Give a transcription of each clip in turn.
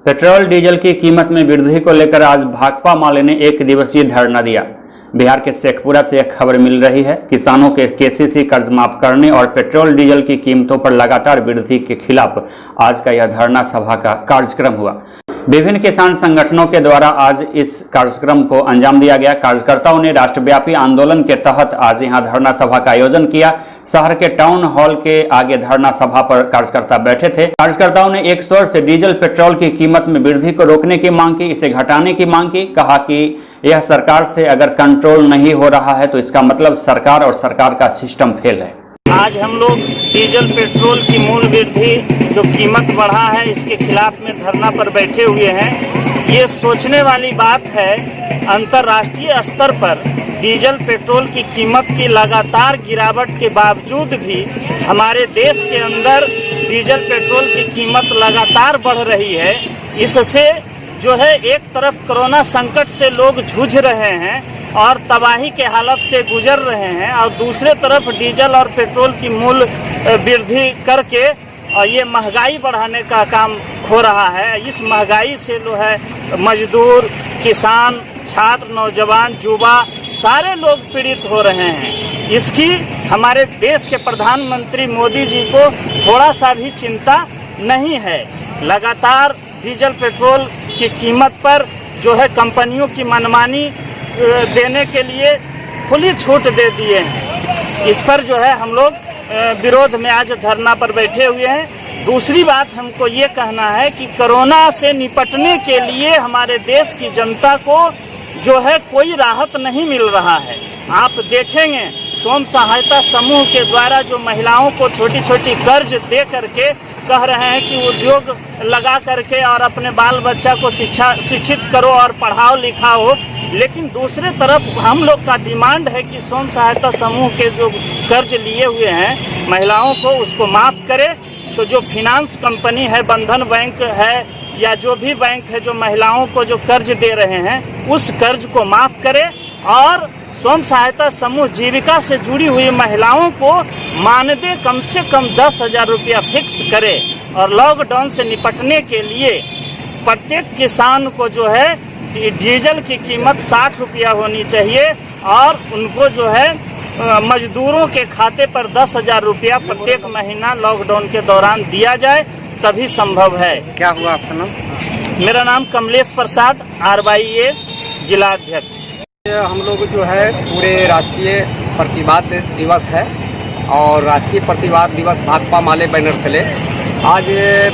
Petrol diesel की कीमत में वृद्धि को लेकर आज भाकपा माले ने एक दिवसीय धरना दिया। बिहार के शेखपुरा से एक खबर मिल रही है। किसानों के केसीसी कर्ज माफ करने और पेट्रोल डीजल की कीमतों पर लगातार वृद्धि के खिलाफ आज का यह धरना सभा का कार्यक्रम हुआ। विभिन्न किसान संगठनों के द्वारा आज इस कार्यक्रम को अंजाम दिया गया। कार्यकर्ताओं ने राष्ट्रव्यापी आंदोलन के तहत आज यहां धरना सभा का आयोजन किया। शहर के टाउन हॉल के आगे धरना सभा पर कार्यकर्ता बैठे थे। कार्यकर्ताओं ने एक स्वर से डीजल पेट्रोल की कीमत में वृद्धि को रोकने की मांग की, इसे घटाने की मांग की। कहा कि यह सरकार से अगर कंट्रोल नहीं हो रहा है तो इसका मतलब सरकार और सरकार का सिस्टम फेल है। आज हम लोग डीजल पेट्रोल की मूल्य वृद्धि जो कीमत बढ़ा है इसके खिलाफ में धरना पर बैठे हुए हैं। ये सोचने वाली बात है, अंतर्राष्ट्रीय स्तर पर डीजल पेट्रोल की कीमत की लगातार गिरावट के बावजूद भी हमारे देश के अंदर डीजल पेट्रोल की कीमत लगातार बढ़ रही है। इससे जो है एक तरफ कोरोना संकट से लोग जूझ रहे हैं और तबाही के हालत से गुजर रहे हैं, और दूसरे तरफ डीजल और पेट्रोल की मूल्य वृद्धि करके और ये महंगाई बढ़ाने का काम हो रहा है। इस महंगाई से जो है मजदूर, किसान, छात्र, नौजवान, युवा सारे लोग पीड़ित हो रहे हैं। इसकी हमारे देश के प्रधानमंत्री मोदी जी को थोड़ा सा भी चिंता नहीं है। लगातार डीजल पेट्रोल की कीमत पर जो है कंपनियों की मनमानी देने के लिए खुली छूट दे दिए हैं। इस पर जो है हम लोग विरोध में आज धरना पर बैठे हुए हैं। दूसरी बात हमको ये कहना है कि कोरोना से निपटने के लिए हमारे देश की जनता को जो है कोई राहत नहीं मिल रहा है। आप देखेंगे स्वयं सहायता समूह के द्वारा जो महिलाओं को छोटी छोटी कर्ज दे करके कह रहे हैं कि उद्योग लगा करके और अपने बाल बच्चा को शिक्षित करो और पढ़ाओ लिखाओ, लेकिन दूसरे तरफ हम लोग का डिमांड है कि स्वयं सहायता समूह के जो कर्ज लिए हुए हैं महिलाओं को उसको माफ़ करे। तो जो फिनांस कंपनी है, बंधन बैंक है या जो भी बैंक है जो महिलाओं को जो कर्ज दे रहे हैं उस कर्ज को माफ़ करे और स्वयं सहायता समूह जीविका से जुड़ी हुई महिलाओं को मानदेय कम से कम 10,000 रुपया फिक्स करे। और लॉकडाउन से निपटने के लिए प्रत्येक किसान को जो है डीजल की कीमत 60 रुपया होनी चाहिए और उनको जो है मजदूरों के खाते पर 10,000 रुपया प्रत्येक महीना लॉकडाउन के दौरान दिया जाए, तभी संभव है। क्या हुआ आपका नाम? मेरा नाम कमलेश प्रसाद, RYA जिला अध्यक्ष। हम लोग जो है पूरे राष्ट्रीय प्रतिवाद दिवस है और राष्ट्रीय प्रतिवाद दिवस भाकपा माले बैनर तले आज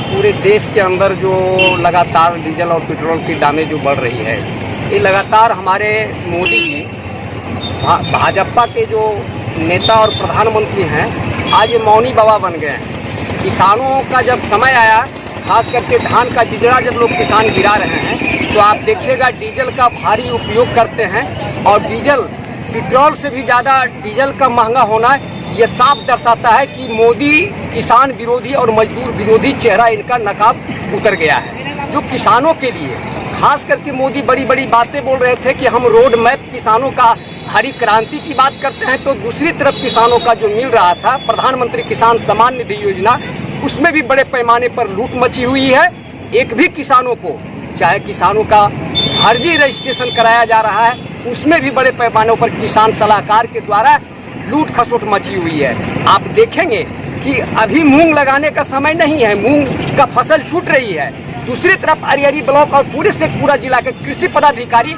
पूरे देश के अंदर जो लगातार डीजल और पेट्रोल की दामें जो बढ़ रही है, ये लगातार हमारे मोदी जी भाजपा के जो नेता और प्रधानमंत्री हैं आज ये मौनी बाबा बन गए हैं। किसानों का जब समय आया, खास करके धान का बिजड़ा जब लोग किसान गिरा रहे हैं, तो आप देखिएगा डीजल का भारी उपयोग करते हैं और डीजल पेट्रोल से भी ज़्यादा डीजल का महंगा होना ये साफ दर्शाता है कि मोदी किसान विरोधी और मजदूर विरोधी चेहरा इनका नकाब उतर गया है। जो किसानों के लिए खास करके मोदी बड़ी बड़ी बातें बोल रहे थे कि हम रोड मैप किसानों का हरी क्रांति की बात करते हैं, तो दूसरी तरफ किसानों का जो मिल रहा था प्रधानमंत्री किसान सम्मान निधि योजना, उसमें भी बड़े पैमाने पर लूट मची हुई है। एक भी किसानों को, चाहे किसानों का फर्जी रजिस्ट्रेशन कराया जा रहा है, उसमें भी बड़े पैमानों पर किसान सलाहकार के द्वारा लूट खसोट मची हुई है। आप देखेंगे कि अभी मूंग लगाने का समय नहीं है, मूंग का फसल टूट रही है। दूसरी तरफ अरियरी ब्लॉक और पूरे शेखपुरा जिला के कृषि पदाधिकारी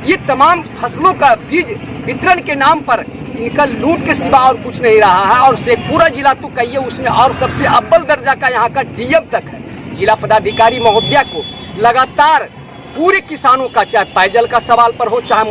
ये तमाम फसलों का बीज वितरण के नाम पर इनका लूट के सिवा और कुछ नहीं रहा है। और शेखपुरा जिला तो कहिए उसमें और सबसे अव्वल दर्जा का यहाँ का डीएम तक है। जिला पदाधिकारी महोदया को लगातार पूरे किसानों का, चाहे पेयजल का सवाल पर हो, चाहे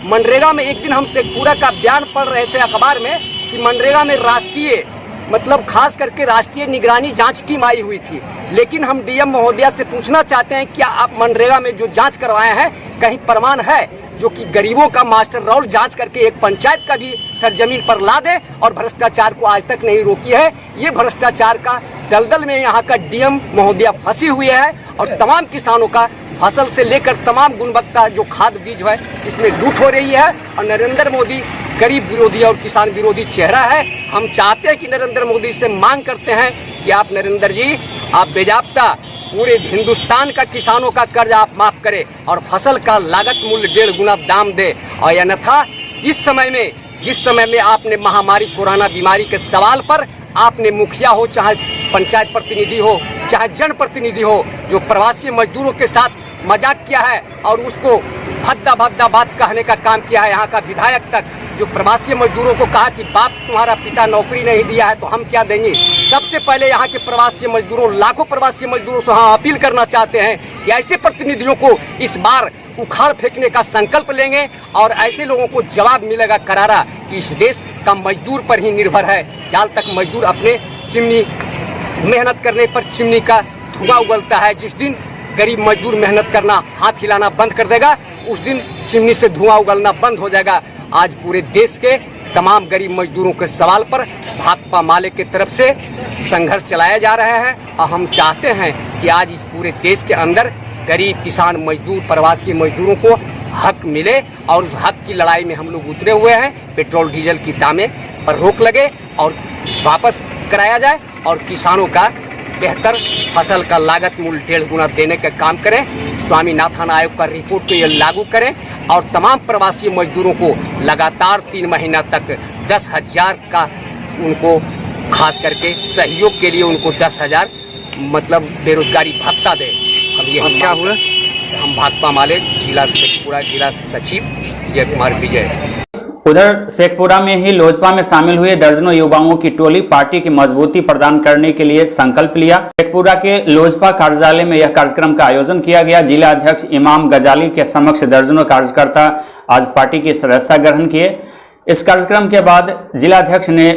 मनरेगा में एक दिन हम शेखपुरा का बयान पढ़ रहे थे अखबार में कि मनरेगा में राष्ट्रीय मतलब खास करके राष्ट्रीय निगरानी जांच टीम आई हुई थी, लेकिन हम डीएम महोदया से पूछना चाहते हैं क्या आप मनरेगा में जो जांच करवाए हैं कहीं प्रमाण है जो कि गरीबों का मास्टर रोल जांच करके एक पंचायत का भी सरजमीन पर ला दे, और भ्रष्टाचार को आज तक नहीं रोकी है। ये भ्रष्टाचार का दलदल में यहाँ का डीएम महोदया फंसी हुई है और तमाम किसानों का फसल से लेकर तमाम गुणवत्ता जो खाद बीज है इसमें लूट हो रही है। और नरेंद्र मोदी गरीब विरोधी और किसान विरोधी चेहरा है। हम चाहते हैं कि नरेंद्र मोदी से मांग करते हैं कि आप नरेंद्र जी, आप बेजाब्ता पूरे हिंदुस्तान का किसानों का कर्ज आप माफ करें और फसल का लागत मूल्य 1.5 गुना दाम दे। और अन्यथा इस समय में, जिस समय में आपने महामारी कोरोना बीमारी के सवाल पर आपने मुखिया हो, चाहे पंचायत प्रतिनिधि हो, चाहे जनप्रतिनिधि हो, जो प्रवासी मजदूरों के साथ मजाक किया है और उसको भद्दा भद्दा बात कहने का काम किया है, यहाँ का विधायक तक जो प्रवासी मजदूरों को कहा कि बाप तुम्हारा पिता नौकरी नहीं दिया है तो हम क्या देंगे। सबसे पहले यहाँ के प्रवासी मजदूरों, लाखों प्रवासी मजदूरों से हम अपील करना चाहते हैं कि ऐसे प्रतिनिधियों को इस बार उखाड़ फेंकने का संकल्प लेंगे और ऐसे लोगों को जवाब मिलेगा करारा कि इस देश का मजदूर पर ही निर्भर है। जाल तक मजदूर अपने चिमनी मेहनत करने पर चिमनी का धुआं उगलता है। जिस दिन गरीब मजदूर मेहनत करना, हाथ हिलाना बंद कर देगा, उस दिन चिमनी से धुआं उगलना बंद हो जाएगा। आज पूरे देश के तमाम गरीब मजदूरों के सवाल पर भाकपा माले की तरफ से संघर्ष चलाया जा रहा है और हम चाहते हैं कि आज इस पूरे देश के अंदर गरीब किसान मजदूर प्रवासी मजदूरों को हक मिले और उस हक की लड़ाई में हम लोग उतरे हुए हैं। पेट्रोल डीजल की दामें पर रोक लगे और वापस कराया जाए और किसानों का बेहतर फसल का लागत मूल्य 1.5 गुना देने का काम करें। स्वामीनाथन आयोग का रिपोर्ट को ये लागू करें और तमाम प्रवासी मजदूरों को लगातार 3 महीना तक 10,000 का उनको खास करके सहयोग के लिए उनको 10,000 मतलब बेरोजगारी भत्ता दे। हम क्या हुआ, हम भाकपा माले जिला शेखपुरा जिला सचिव विजय कुमार विजय। उधर शेखपुरा में ही लोजपा में शामिल हुए दर्जनों युवाओं की टोली पार्टी की मजबूती प्रदान करने के लिए संकल्प लिया। शेखपुरा के लोजपा कार्यालय में यह कार्यक्रम का आयोजन किया गया। जिला अध्यक्ष इमाम गजाली के समक्ष दर्जनों कार्यकर्ता आज पार्टी की सदस्यता ग्रहण किए। इस कार्यक्रम के बाद जिलाध्यक्ष ने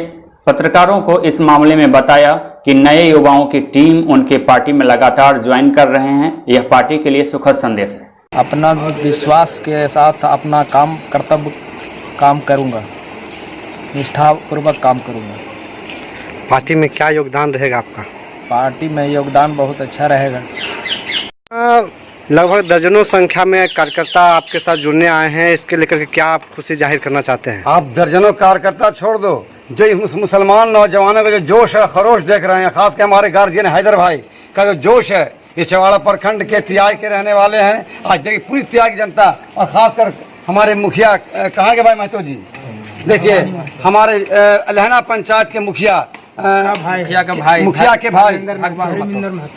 पत्रकारों को इस मामले में बताया कि नए युवाओं की टीम उनके पार्टी में लगातार ज्वाइन कर रहे हैं। यह पार्टी के लिए सुखद संदेश है। अपना विश्वास के साथ अपना कर्तव्य काम करूंगा, निष्ठापूर्वक काम करूंगा। पार्टी में क्या योगदान रहेगा आपका? पार्टी में योगदान बहुत अच्छा रहेगा। लगभग दर्जनों संख्या में कार्यकर्ता आपके साथ जुड़ने आए हैं, इसके लेकर के क्या आप खुशी जाहिर करना चाहते हैं? आप दर्जनों कार्यकर्ता छोड़ दो, जो मुसलमान नौजवानों का जो जोश है, खरोश देख रहे हैं, खास कर हमारे गार्जियन हैदर भाई का जो जोश है, ये चवाड़ा प्रखंड के तियाई के रहने वाले हैं। आज देखिए पूरी तियाई की जनता और खासकर हमारे मुखिया कहाँ के भाई महतो जी, देखिए हमारे लहना पंचायत के मुखिया के भाई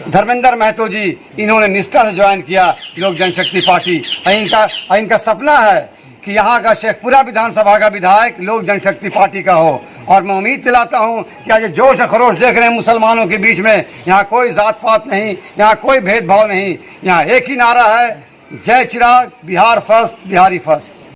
धर्मेंद्र महतो जी, इन्होंने निष्ठा से ज्वाइन किया लोक जनशक्ति पार्टी। इनका सपना है कि यहाँ का शेखपुरा विधानसभा का विधायक लोक जनशक्ति पार्टी का हो। और मैं उम्मीद दिलाता हूँ कि आज जोश खरोश देख रहे हैं मुसलमानों के बीच में, यहाँ कोई जात पात नहीं, यहाँ कोई भेदभाव नहीं, यहाँ एक ही नारा है, जय चिराग बिहार फर्स्ट बिहारी फर्स्ट।